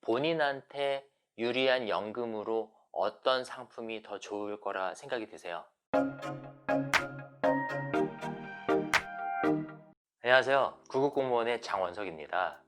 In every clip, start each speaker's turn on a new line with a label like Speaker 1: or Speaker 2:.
Speaker 1: 본인한테 유리한 연금으로 어떤 상품이 더 좋을 거라 생각이 드세요? 안녕하세요. 구급공무원의 장원석입니다.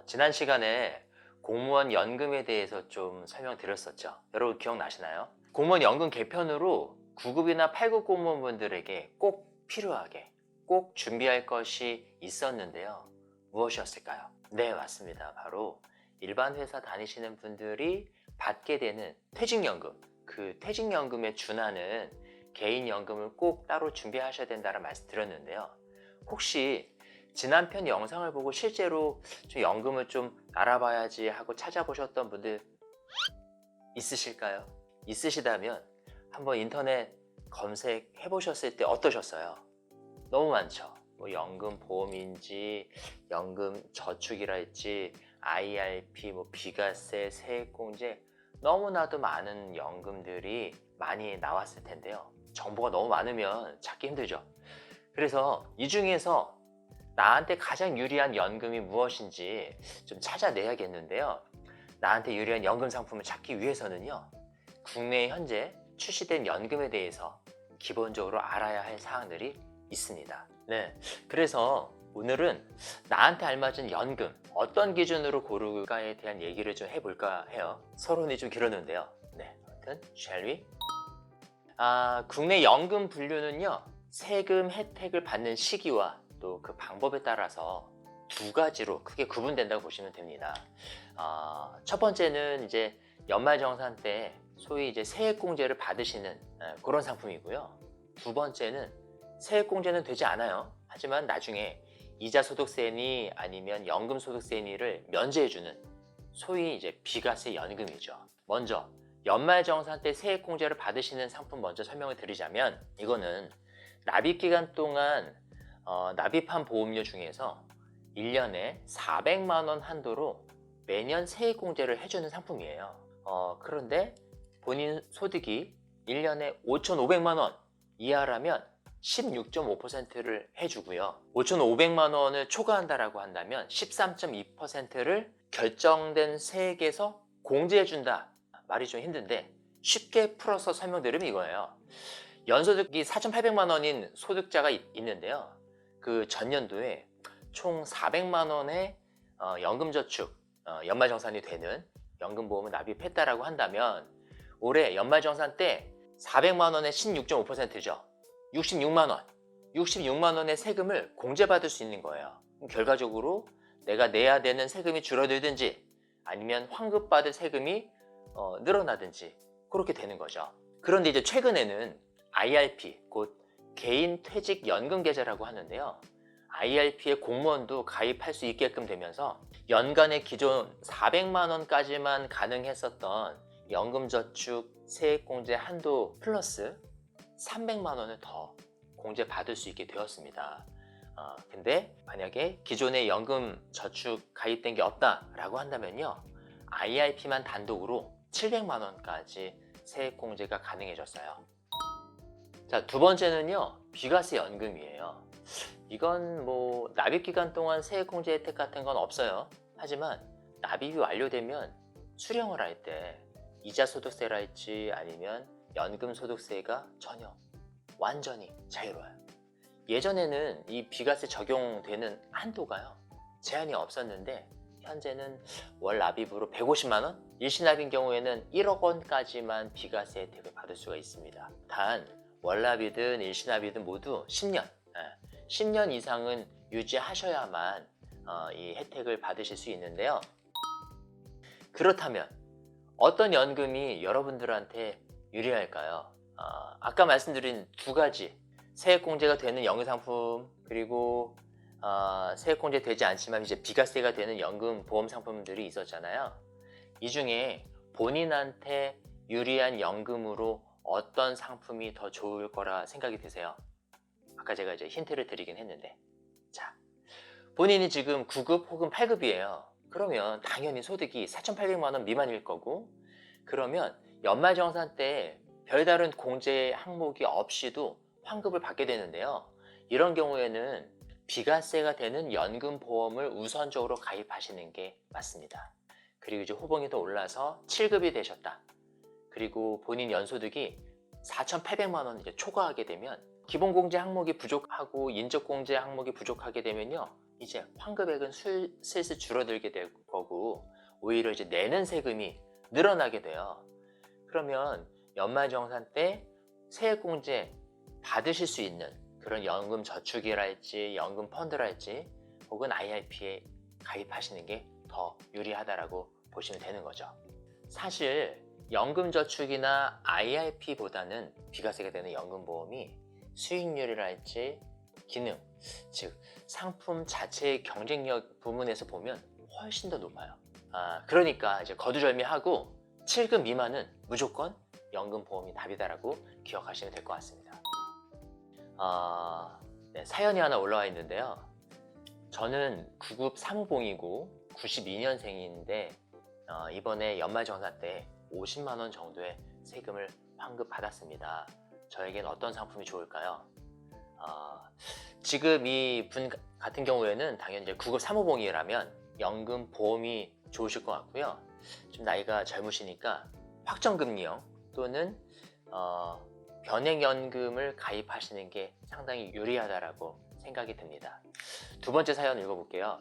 Speaker 1: 지난 시간에 공무원 연금에 대해서 좀 설명드렸었죠. 여러분 기억나시나요? 공무원 연금 개편으로 구급이나 8급 공무원분들에게 꼭 필요하게 꼭 준비할 것이 있었는데요. 무엇이었을까요? 네, 맞습니다. 바로 일반 회사 다니시는 분들이 받게 되는 퇴직연금, 그 퇴직연금에 준하는 개인연금을 꼭 따로 준비하셔야 된다는 말씀 드렸는데요. 혹시 지난 편 영상을 보고 실제로 좀 연금을 좀 알아봐야지 하고 찾아보셨던 분들 있으실까요? 있으시다면 한번 인터넷 검색해 보셨을 때 어떠셨어요? 너무 많죠. 뭐 연금 보험인지 연금 저축이라 했지 IRP, 뭐 비과세, 세액공제 너무나도 많은 연금들이 많이 나왔을 텐데요. 정보가 너무 많으면 찾기 힘들죠. 그래서 이 중에서 나한테 가장 유리한 연금이 무엇인지 좀 찾아내야겠는데요. 나한테 유리한 연금 상품을 찾기 위해서는요, 국내에 현재 출시된 연금에 대해서 기본적으로 알아야 할 사항들이 있습니다. 네, 그래서 오늘은 나한테 알맞은 연금 어떤 기준으로 고를까에 대한 얘기를 좀 해볼까 해요. 서론이 좀 길었는데요. 네, 아무튼 shall we? 국내 연금 분류는요, 세금 혜택을 받는 시기와 또 그 방법에 따라서 두 가지로 크게 구분된다고 보시면 됩니다. 첫 번째는 이제 연말정산 때 소위 이제 세액공제를 받으시는 그런 상품이고요. 두 번째는 세액공제는 되지 않아요. 하지만 나중에 이자소득세니 아니면 연금소득세니를 면제해주는 소위 이제 비과세 연금이죠. 먼저 연말정산 때 세액공제를 받으시는 상품 먼저 설명을 드리자면, 이거는 납입기간 동안 납입한 보험료 중에서 1년에 400만 원 한도로 매년 세액공제를 해주는 상품이에요. 그런데 본인 소득이 1년에 5,500만 원 이하라면 16.5%를 해주고요. 5,500만 원을 초과한다라고 한다면 13.2%를 결정된 세액에서 공제해준다. 말이 좀 힘든데 쉽게 풀어서 설명드리면 이거예요. 연소득이 4,800만 원인 소득자가 있는데요. 그 전년도에 총 400만 원의 연금저축, 연말정산이 되는 연금보험을 납입했다라고 한다면 올해 연말정산 때 400만 원의 16.5%죠. 66만 원. 66만 원의 세금을 공제받을 수 있는 거예요. 결과적으로 내가 내야 되는 세금이 줄어들든지 아니면 환급받을 세금이 늘어나든지 그렇게 되는 거죠. 그런데 이제 최근에는 IRP, 곧 개인퇴직연금계좌라고 하는데요. IRP에 공무원도 가입할 수 있게끔 되면서 연간에 기존 400만 원까지만 가능했었던 연금저축 세액공제 한도 플러스 300만 원을 더 공제받을 수 있게 되었습니다. 근데 만약에 기존에 연금저축 가입된 게 없다라고 한다면요, IRP만 단독으로 700만 원까지 세액공제가 가능해졌어요. 자, 두 번째는요, 비과세 연금이에요. 이건 뭐 납입기간 동안 세액공제 혜택 같은 건 없어요. 하지만 납입이 완료되면 수령을 할 때 이자소득세라 할지 아니면 연금소득세가 전혀 완전히 자유로워요. 예전에는 이 비과세 적용되는 한도가요, 제한이 없었는데 현재는 월 납입으로 150만 원, 일시납인 경우에는 1억 원까지만 비과세 혜택을 받을 수가 있습니다. 단 월납이든 일시납이든 모두 10년, 10년 이상은 유지하셔야만 이 혜택을 받으실 수 있는데요. 그렇다면 어떤 연금이 여러분들한테 유리할까요? 아까 말씀드린 두 가지, 세액공제가 되는 연금상품, 그리고 세액공제 되지 않지만 이제 비과세가 되는 연금 보험 상품들이 있었잖아요. 이 중에 본인한테 유리한 연금으로 어떤 상품이 더 좋을 거라 생각이 드세요? 아까 제가 이제 힌트를 드리긴 했는데, 자, 본인이 지금 9급 혹은 8급이에요. 그러면 당연히 소득이 4,800만 원 미만일 거고, 그러면 연말정산 때 별다른 공제 항목이 없이도 환급을 받게 되는데요. 이런 경우에는 비과세가 되는 연금보험을 우선적으로 가입하시는 게 맞습니다. 그리고 이제 호봉이 더 올라서 7급이 되셨다. 그리고 본인 연소득이 4,800만 원 이제 초과하게 되면 기본공제 항목이 부족하고 인적공제 항목이 부족하게 되면요, 이제 환급액은 슬슬 줄어들게 될 거고 오히려 이제 내는 세금이 늘어나게 돼요. 그러면 연말정산 때 세액공제 받으실 수 있는 그런 연금 저축이랄지 연금 펀드랄지 혹은 IRP에 가입하시는 게 더 유리하다라고 보시면 되는 거죠. 사실 연금저축이나 IRP보다는 비과세가 되는 연금보험이 수익률이랄지 기능, 즉 상품 자체의 경쟁력 부분에서 보면 훨씬 더 높아요. 그러니까 이제 거두절미하고 7급 미만은 무조건 연금보험이 답이다라고 기억하시면 될 것 같습니다. 네, 사연이 하나 올라와 있는데요. 저는 9급 사무봉이고 92년생인데 이번에 연말정산 때 50만 원 정도의 세금을 환급받았습니다. 저에겐 어떤 상품이 좋을까요? 지금 이 분 같은 경우에는 당연히 이제 9급 사무봉이라면 연금 보험이 좋으실 것 같고요. 좀 나이가 젊으시니까 확정금리형 또는 변액연금을 가입하시는 게 상당히 유리하다라고 생각이 듭니다. 두 번째 사연 읽어볼게요.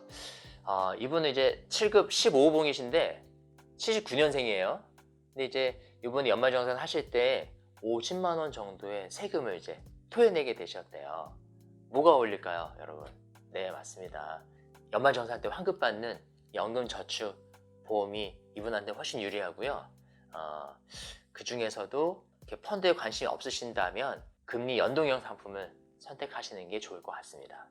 Speaker 1: 이분은 이제 7급 15봉이신데 79년생이에요. 근데 이제 이번에 연말정산 하실 때 50만 원 정도의 세금을 이제 토해내게 되셨대요. 뭐가 어울릴까요, 여러분? 네, 맞습니다. 연말정산 때 환급받는 연금저축 보험이 이분한테 훨씬 유리하고요. 그 중에서도 이렇게 펀드에 관심이 없으신다면 금리 연동형 상품을 선택하시는 게 좋을 것 같습니다.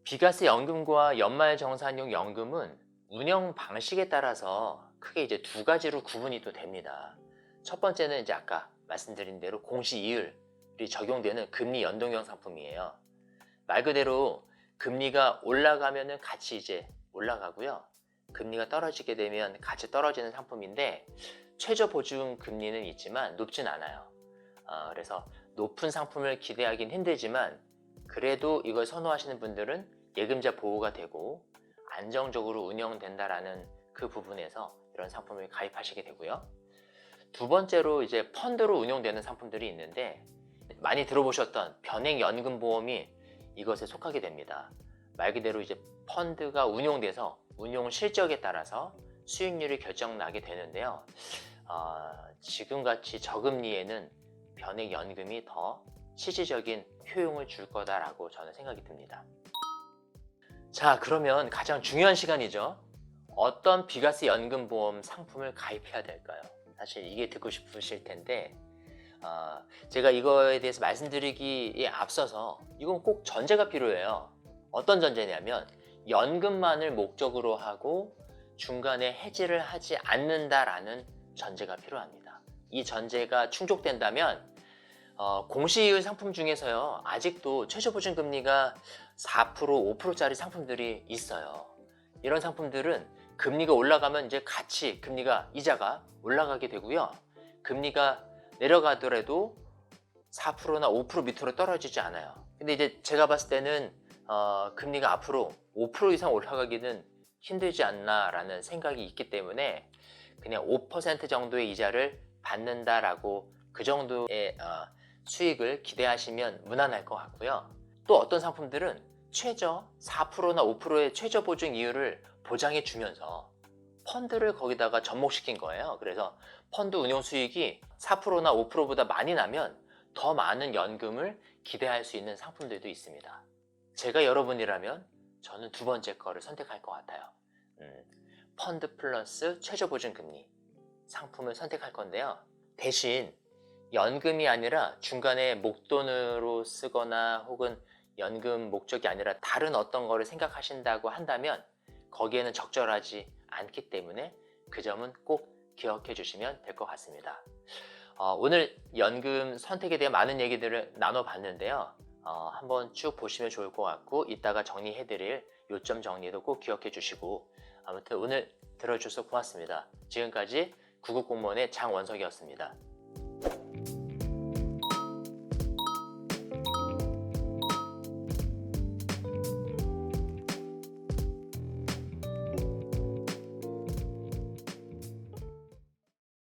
Speaker 1: 비과세 연금과 연말정산용 연금은 운영 방식에 따라서 크게 이제 두 가지로 구분이 또 됩니다. 첫 번째는 이제 아까 말씀드린 대로 공시이율이 적용되는 금리 연동형 상품이에요. 말 그대로 금리가 올라가면은 같이 이제 올라가고요. 금리가 떨어지게 되면 같이 떨어지는 상품인데 최저 보증 금리는 있지만 높진 않아요. 그래서 높은 상품을 기대하긴 힘들지만 그래도 이걸 선호하시는 분들은 예금자 보호가 되고 안정적으로 운영된다라는 그 부분에서 이런 상품을 가입하시게 되고요. 두 번째로 이제 펀드로 운용되는 상품들이 있는데 많이 들어보셨던 변액연금보험이 이것에 속하게 됩니다. 말 그대로 이제 펀드가 운용돼서 운용 실적에 따라서 수익률이 결정나게 되는데요. 지금같이 저금리에는 변액연금이 더 실질적인 효용을 줄 거다라고 저는 생각이 듭니다. 자, 그러면 가장 중요한 시간이죠. 어떤 비과세 연금보험 상품을 가입해야 될까요? 사실 이게 듣고 싶으실 텐데 제가 이거에 대해서 말씀드리기에 앞서서 이건 꼭 전제가 필요해요. 어떤 전제냐면 연금만을 목적으로 하고 중간에 해지를 하지 않는다라는 전제가 필요합니다. 이 전제가 충족된다면 공시이율 상품 중에서요, 아직도 최저보증금리가 4%, 5%짜리 상품들이 있어요. 이런 상품들은 금리가 올라가면 이제 같이 이자가 올라가게 되고요. 금리가 내려가더라도 4%나 5% 밑으로 떨어지지 않아요. 근데 이제 제가 봤을 때는 금리가 앞으로 5% 이상 올라가기는 힘들지 않나라는 생각이 있기 때문에 그냥 5% 정도의 이자를 받는다라고 그 정도의 수익을 기대하시면 무난할 것 같고요. 또 어떤 상품들은 최저 4%나 5%의 최저 보증 이율을 보장해 주면서 펀드를 거기다가 접목시킨 거예요. 그래서 펀드 운용 수익이 4%나 5%보다 많이 나면 더 많은 연금을 기대할 수 있는 상품들도 있습니다. 제가 여러분이라면 저는 두 번째 거를 선택할 것 같아요. 펀드 플러스 최저 보증 금리 상품을 선택할 건데요. 대신 연금이 아니라 중간에 목돈으로 쓰거나 혹은 연금 목적이 아니라 다른 어떤 거를 생각하신다고 한다면 거기에는 적절하지 않기 때문에 그 점은 꼭 기억해 주시면 될 것 같습니다. 오늘 연금 선택에 대한 많은 얘기들을 나눠봤는데요. 한번 쭉 보시면 좋을 것 같고 이따가 정리해 드릴 요점 정리도 꼭 기억해 주시고 아무튼 오늘 들어주셔서 고맙습니다. 지금까지 구급공무원의 장원석이었습니다.